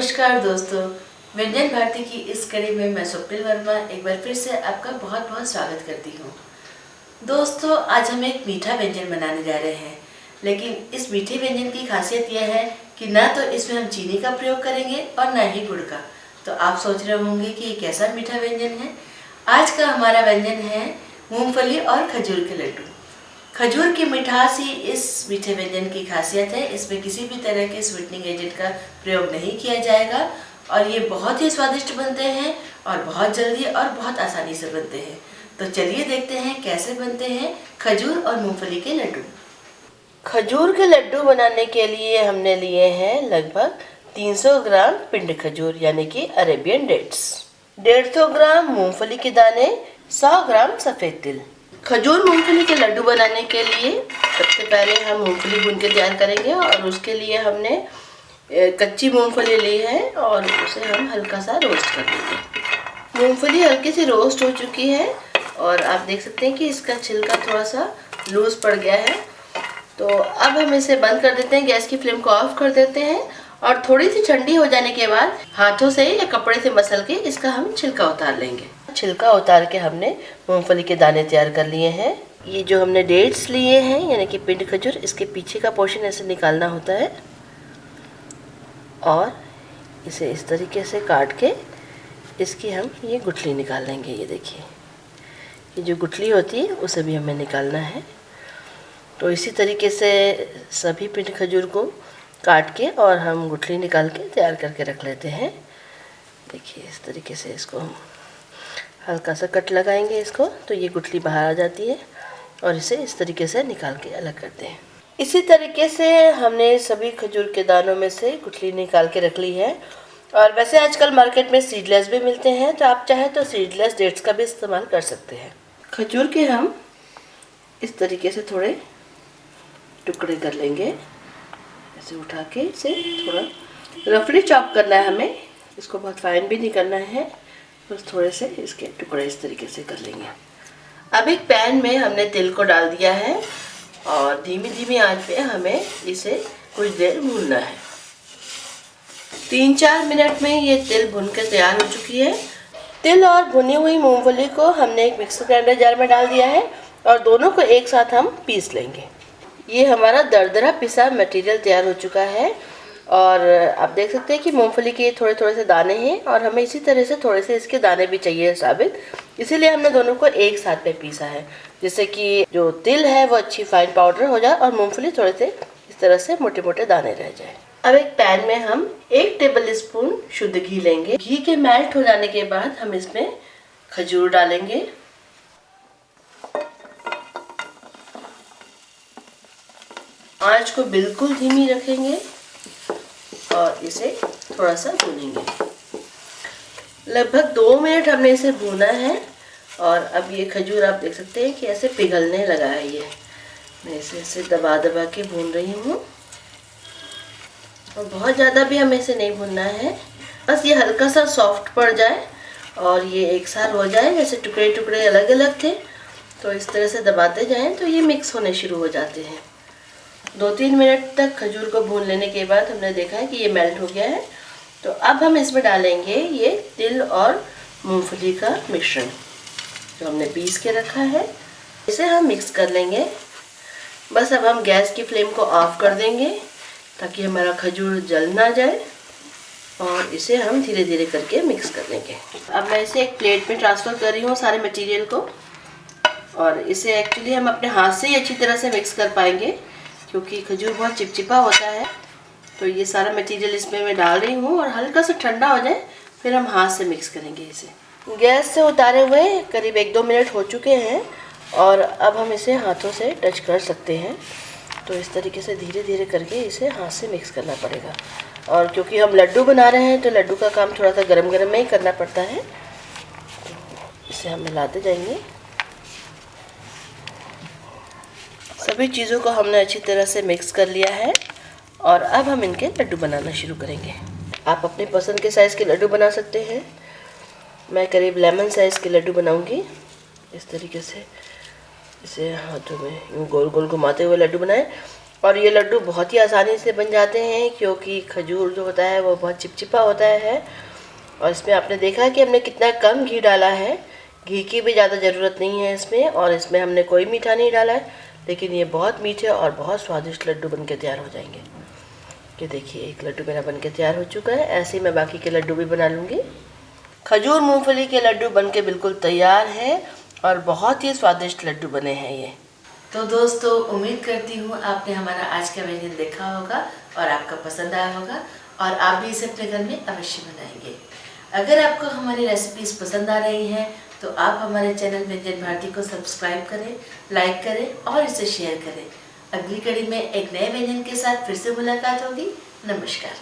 नमस्कार दोस्तों, व्यंजन भारती की इस कड़ी में मैं स्वप्निल वर्मा एक बार फिर से आपका बहुत बहुत स्वागत करती हूँ। दोस्तों, आज हम एक मीठा व्यंजन बनाने जा रहे हैं, लेकिन इस मीठे व्यंजन की खासियत यह है कि ना तो इसमें हम चीनी का प्रयोग करेंगे और ना ही गुड़ का। तो आप सोच रहे होंगे कि ये कैसा मीठा व्यंजन है। आज का हमारा व्यंजन है मूंगफली और खजूर के लड्डू। खजूर की मिठास ही इस मीठे व्यंजन की खासियत है। इसमें किसी भी तरह के स्वीटनिंग एजेंट का प्रयोग नहीं किया जाएगा और ये बहुत ही स्वादिष्ट बनते हैं और बहुत जल्दी और बहुत आसानी से बनते हैं। तो चलिए देखते हैं कैसे बनते हैं खजूर और मूंगफली के लड्डू। खजूर के लड्डू बनाने के लिए हमने लिए हैं लगभग 300 ग्राम पिंड खजूर यानी कि अरेबियन डेट्स, 150 ग्राम मूंगफली के दाने, 100 ग्राम सफ़ेद तिल। खजूर मूंगफली के लड्डू बनाने के लिए सबसे पहले हम मूंगफली भून के तैयार करेंगे और उसके लिए हमने कच्ची मूंगफली ली है और उसे हम हल्का सा रोस्ट कर लेंगे। मूंगफली हल्की सी रोस्ट हो चुकी है और आप देख सकते हैं कि इसका छिलका थोड़ा सा लूज पड़ गया है। तो अब हम इसे बंद कर देते हैं, गैस की फ्लेम को ऑफ कर देते हैं और थोड़ी सी ठंडी हो जाने के बाद हाथों से या कपड़े से मसल के इसका हम छिलका उतार लेंगे। छिलका उतार के हमने मूंगफली के दाने तैयार कर लिए हैं। ये जो हमने डेट्स लिए हैं यानी कि पिंड खजूर, इसके पीछे का पोर्शन ऐसे निकालना होता है और इसे इस तरीके से काट के इसकी हम ये गुठली निकाल लेंगे। ये देखिए, ये जो गुठली होती है उसे भी हमें निकालना है। तो इसी तरीके से सभी पिंड खजूर को काट के और हम गुठली निकाल के तैयार करके रख लेते हैं। देखिए, इस तरीके से इसको हम हल्का सा कट लगाएंगे इसको, तो ये गुठली बाहर आ जाती है और इसे इस तरीके से निकाल के अलग करते हैं। इसी तरीके से हमने सभी खजूर के दानों में से गुठली निकाल के रख ली है। और वैसे आजकल मार्केट में सीडलेस भी मिलते हैं, तो आप चाहे तो सीडलेस डेट्स का भी इस्तेमाल कर सकते हैं। खजूर के हम इस तरीके से थोड़े टुकड़े कर लेंगे, ऐसे उठा के इसे थोड़ा रफली चॉप करना है हमें, इसको बहुत फाइन भी नहीं करना है, बस थोड़े से इसके टुकड़े इस तरीके से कर लेंगे। अब एक पैन में हमने तिल को डाल दिया है और धीमी धीमी आंच पे हमें इसे कुछ देर भूनना है। 3-4 मिनट में ये तिल भून के तैयार हो चुकी है। तिल और भुनी हुई मूंगफली को हमने एक मिक्सर ग्राइंडर जार में डाल दिया है और दोनों को एक साथ हम पीस लेंगे। ये हमारा दरदरा पिसा मटेरियल तैयार हो चुका है और आप देख सकते हैं कि मूंगफली के थोड़े थोड़े से दाने हैं और हमें इसी तरह से थोड़े से इसके दाने भी चाहिए साबित, इसीलिए हमने दोनों को एक साथ में पीसा है, जिससे कि जो तिल है वो अच्छी फाइन पाउडर हो जाए और मूंगफली थोड़े से इस तरह से मोटे मोटे दाने रह जाए। अब एक पैन में हम 1 टेबल स्पून शुद्ध घी लेंगे। घी के मेल्ट हो जाने के बाद हम इसमें खजूर डालेंगे। आंच को बिल्कुल धीमी रखेंगे और इसे थोड़ा सा भूनेंगे। लगभग 2 मिनट हमने इसे भूना है और अब ये खजूर आप देख सकते हैं कि ऐसे पिघलने लगा है। ये मैं इसे ऐसे दबा दबा के भून रही हूँ और बहुत ज़्यादा भी हमें इसे नहीं भूनना है, बस ये हल्का सा सॉफ्ट पड़ जाए और ये एक साथ हो जाए। जैसे टुकड़े टुकड़े अलग अलग थे तो इस तरह से दबाते जाएं तो ये मिक्स होने शुरू हो जाते हैं। 2-3 मिनट तक खजूर को भून लेने के बाद हमने देखा है कि ये मेल्ट हो गया है। तो अब हम इसमें डालेंगे ये तिल और मूंगफली का मिश्रण जो हमने पीस के रखा है। इसे हम मिक्स कर लेंगे। बस अब हम गैस की फ्लेम को ऑफ कर देंगे ताकि हमारा खजूर जल ना जाए और इसे हम धीरे धीरे करके मिक्स कर लेंगे। अब मैं इसे एक प्लेट में ट्रांसफ़र कर रही हूँ सारे मटेरियल को, और इसे एक्चुअली हम अपने हाथ से ही अच्छी तरह से मिक्स कर पाएंगे क्योंकि खजूर बहुत चिपचिपा होता है। तो ये सारा मटेरियल इसमें मैं डाल रही हूँ और हल्का सा ठंडा हो जाए फिर हम हाथ से मिक्स करेंगे इसे। गैस से उतारे हुए करीब 1-2 मिनट हो चुके हैं और अब हम इसे हाथों से टच कर सकते हैं। तो इस तरीके से धीरे धीरे करके इसे हाथ से मिक्स करना पड़ेगा और क्योंकि हम लड्डू बना रहे हैं तो लड्डू का काम थोड़ा सा गरम गरम में ही करना पड़ता है। तो इसे हम मिलाते जाएंगे। सभी चीज़ों को हमने अच्छी तरह से मिक्स कर लिया है और अब हम इनके लड्डू बनाना शुरू करेंगे। आप अपने पसंद के साइज़ के लड्डू बना सकते हैं। मैं करीब लेमन साइज़ के लड्डू बनाऊंगी। इस तरीके से इसे हाथों में यूँ गोल गोल घुमाते हुए लड्डू बनाएं। और ये लड्डू बहुत ही आसानी से बन जाते हैं क्योंकि खजूर जो होता है वो बहुत चिपचिपा होता है। और इसमें आपने देखा कि हमने कितना कम घी डाला है, घी की भी ज़्यादा ज़रूरत नहीं है इसमें, और इसमें हमने कोई मीठा नहीं डाला है, लेकिन ये बहुत मीठे और बहुत स्वादिष्ट लड्डू बन के तैयार हो जाएंगे। ये देखिए एक लड्डू मेरा बन के तैयार हो चुका है। ऐसे ही मैं बाकी के लड्डू भी बना लूँगी। खजूर मूंगफली के लड्डू बन के बिल्कुल तैयार है और बहुत ही स्वादिष्ट लड्डू बने हैं ये। तो दोस्तों, उम्मीद करती हूँ आपने हमारा आज का व्यंजन देखा होगा और आपका पसंद आया होगा और आप भी इसे अपने घर में अवश्य बनाएंगे। अगर आपको हमारी रेसिपीज़ पसंद आ रही हैं तो आप हमारे चैनल व्यंजन भारती को सब्सक्राइब करें, लाइक करें और इसे शेयर करें। अगली कड़ी में एक नए व्यंजन के साथ फिर से मुलाकात होगी। नमस्कार।